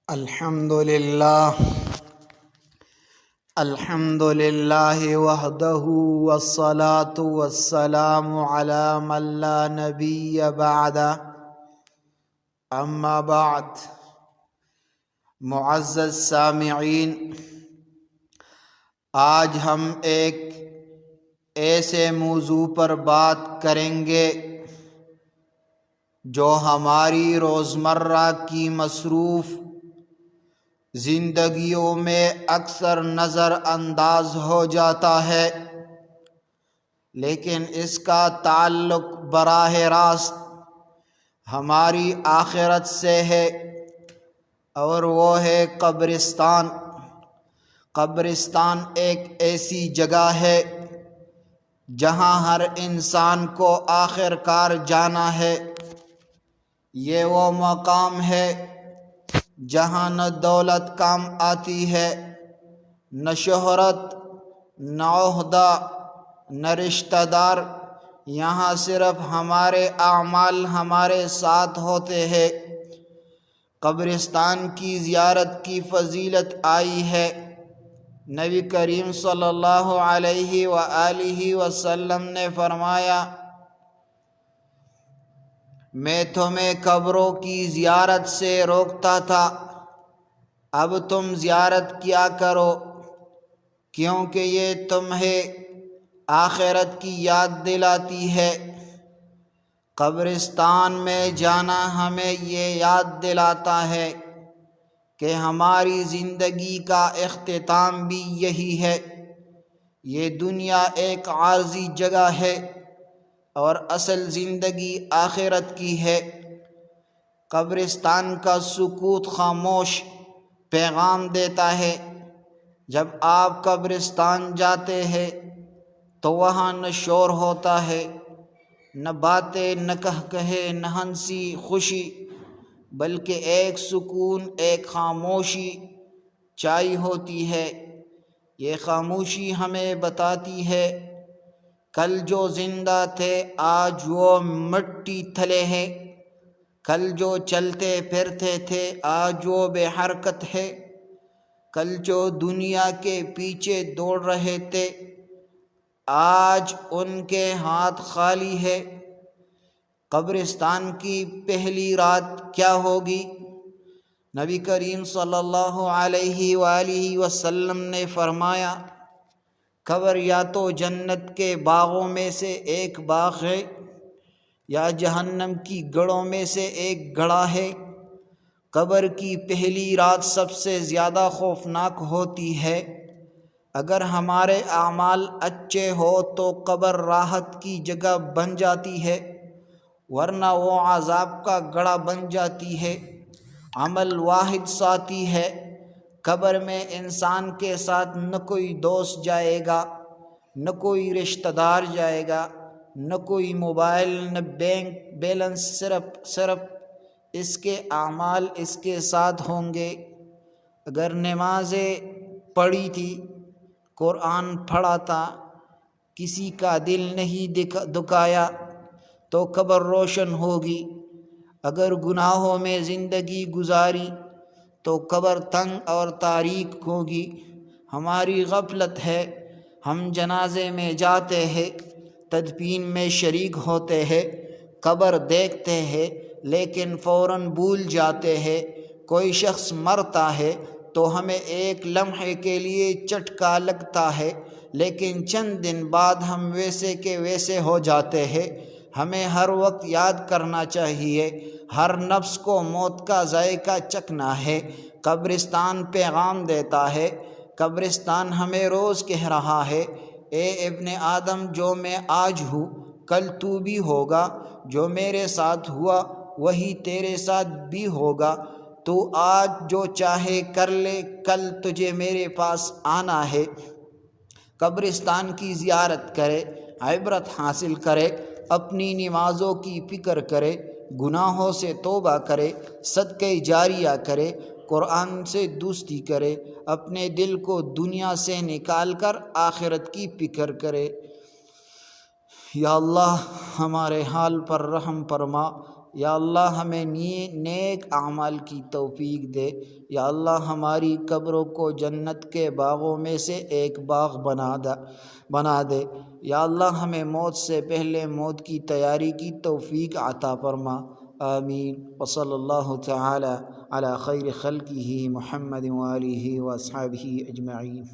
الحمد للہ وحدہ والصلاة والسلام علی من لا نبی بعدہ اما بعد۔ معزز سامعین، آج ہم ایک ایسے موضوع پر بات کریں گے جو ہماری روزمرہ کی مصروف زندگیوں میں اکثر نظر انداز ہو جاتا ہے، لیکن اس کا تعلق براہ راست ہماری آخرت سے ہے، اور وہ ہے قبرستان۔ قبرستان ایک ایسی جگہ ہے جہاں ہر انسان کو آخر کار جانا ہے۔ یہ وہ مقام ہے جہاں نہ دولت کام آتی ہے، نہ شہرت، نہ عہدہ، نہ رشتہ دار۔ یہاں صرف ہمارے اعمال ہمارے ساتھ ہوتے ہیں۔ قبرستان کی زیارت کی فضیلت آئی ہے۔ نبی کریم صلی اللہ علیہ وآلہ وسلم نے فرمایا، میں تمہیں قبروں کی زیارت سے روکتا تھا، اب تم زیارت کیا کرو، کیونکہ یہ تمہیں آخرت کی یاد دلاتی ہے۔ قبرستان میں جانا ہمیں یہ یاد دلاتا ہے کہ ہماری زندگی کا اختتام بھی یہی ہے۔ یہ دنیا ایک عارضی جگہ ہے اور اصل زندگی آخرت کی ہے۔ قبرستان کا سکوت خاموش پیغام دیتا ہے۔ جب آپ قبرستان جاتے ہیں تو وہاں نہ شور ہوتا ہے، نہ باتیں، نہ کہے، نہ ہنسی خوشی، بلکہ ایک سکون، ایک خاموشی چھائی ہوتی ہے۔ یہ خاموشی ہمیں بتاتی ہے کل جو زندہ تھے آج وہ مٹی تلے ہیں، کل جو چلتے پھرتے تھے آج وہ بے حرکت ہے، کل جو دنیا کے پیچھے دوڑ رہے تھے آج ان کے ہاتھ خالی ہے۔ قبرستان کی پہلی رات کیا ہوگی؟ نبی کریم صلی اللہ علیہ وآلہ وسلم نے فرمایا، قبر یا تو جنت کے باغوں میں سے ایک باغ ہے یا جہنم کی گڑھوں میں سے ایک گڑھا ہے۔ قبر کی پہلی رات سب سے زیادہ خوفناک ہوتی ہے۔ اگر ہمارے اعمال اچھے ہو تو قبر راحت کی جگہ بن جاتی ہے، ورنہ وہ عذاب کا گڑھا بن جاتی ہے۔ عمل واحد ساتھی ہے۔ قبر میں انسان کے ساتھ نہ کوئی دوست جائے گا، نہ کوئی رشتہ دار جائے گا، نہ کوئی موبائل، نہ بینک بیلنس، صرف اس کے اعمال اس کے ساتھ ہوں گے۔ اگر نمازیں پڑھی تھی، قرآن پڑھا تھا، کسی کا دل نہیں دکھایا تو قبر روشن ہوگی۔ اگر گناہوں میں زندگی گزاری تو قبر تنگ اور تاریک ہوگی۔ ہماری غفلت ہے، ہم جنازے میں جاتے ہیں، تدفین میں شریک ہوتے ہیں، قبر دیکھتے ہیں لیکن فوراً بھول جاتے ہیں۔ کوئی شخص مرتا ہے تو ہمیں ایک لمحے کے لیے چٹکا لگتا ہے، لیکن چند دن بعد ہم ویسے کے ویسے ہو جاتے ہیں۔ ہمیں ہر وقت یاد کرنا چاہیے، ہر نفس کو موت کا ذائقہ چکھنا ہے۔ قبرستان پیغام دیتا ہے، قبرستان ہمیں روز کہہ رہا ہے، اے ابن آدم، جو میں آج ہوں کل تو بھی ہوگا، جو میرے ساتھ ہوا وہی تیرے ساتھ بھی ہوگا۔ تو آج جو چاہے کر لے، کل تجھے میرے پاس آنا ہے۔ قبرستان کی زیارت کرے، عبرت حاصل کرے، اپنی نمازوں کی فکر کرے، گناہوں سے توبہ کرے، صدقہ جاریہ کرے، قرآن سے دوستی کرے، اپنے دل کو دنیا سے نکال کر آخرت کی فکر کرے۔ یا اللہ ہمارے حال پر رحم فرما، یا اللہ ہمیں نیک اعمال کی توفیق دے۔ یا اللہ ہماری قبروں کو جنت کے باغوں میں سے ایک باغ بنا دے۔ یا اللہ ہمیں موت سے پہلے موت کی تیاری کی توفیق عطا فرما۔ آمین۔ وصلی اللہ تعالی علی خیر خلقہ محمد وآلہ واصحابہ اجمعین۔